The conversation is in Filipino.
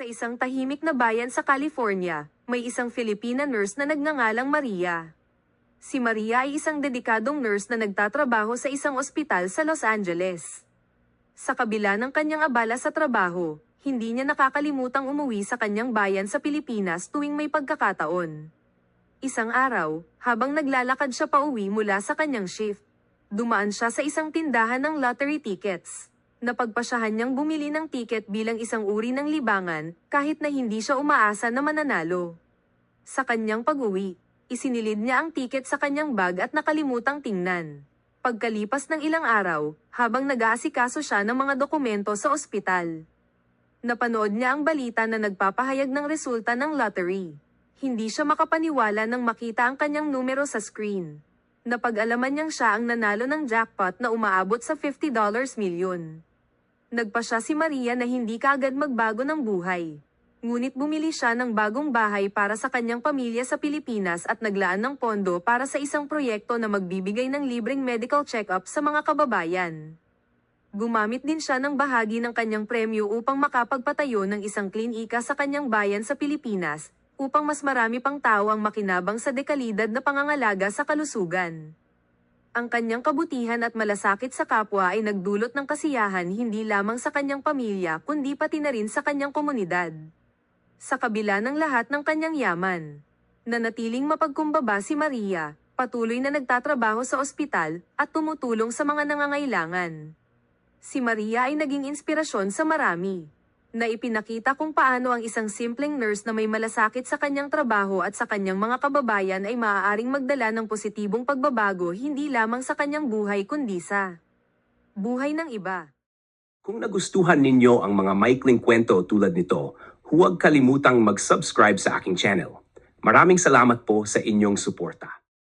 Sa isang tahimik na bayan sa California, may isang Filipina nurse na nagngangalang Maria. Si Maria ay isang dedikadong nurse na nagtatrabaho sa isang ospital sa Los Angeles. Sa kabila ng kanyang abala sa trabaho, hindi niya nakakalimutang umuwi sa kanyang bayan sa Pilipinas tuwing may pagkakataon. Isang araw, habang naglalakad siya pauwi mula sa kanyang shift, dumaan siya sa isang tindahan ng lottery tickets. Napagpasyahan niyang bumili ng tiket bilang isang uri ng libangan, kahit na hindi siya umaasa na mananalo. Sa kanyang pag-uwi, isinilid niya ang tiket sa kanyang bag at nakalimutang tingnan. Pagkalipas ng ilang araw, habang nag-aasikaso siya ng mga dokumento sa ospital, napanood niya ang balita na nagpapahayag ng resulta ng lottery. Hindi siya makapaniwala nang makita ang kanyang numero sa screen. Napag-alaman niyang siya ang nanalo ng jackpot na umaabot sa $50 milyon. Nagpasya si Maria na hindi kaagad magbago ng buhay. Ngunit bumili siya ng bagong bahay para sa kanyang pamilya sa Pilipinas at naglaan ng pondo para sa isang proyekto na magbibigay ng libreng medical check-up sa mga kababayan. Gumamit din siya ng bahagi ng kanyang premyo upang makapagpatayo ng isang klinika sa kanyang bayan sa Pilipinas, upang mas marami pang tao ang makinabang sa dekalidad na pangangalaga sa kalusugan. Ang kanyang kabutihan at malasakit sa kapwa ay nagdulot ng kasiyahan hindi lamang sa kanyang pamilya kundi pati na rin sa kanyang komunidad. Sa kabila ng lahat ng kanyang yaman, nanatiling mapagkumbaba si Maria, patuloy na nagtatrabaho sa ospital at tumutulong sa mga nangangailangan. Si Maria ay naging inspirasyon sa marami, na ipinakita kung paano ang isang simpleng nurse na may malasakit sa kanyang trabaho at sa kanyang mga kababayan ay maaaring magdala ng positibong pagbabago hindi lamang sa kanyang buhay kundi sa buhay ng iba. Kung nagustuhan ninyo ang mga maikling kwento tulad nito, huwag kalimutang mag-subscribe sa aking channel. Maraming salamat po sa inyong suporta.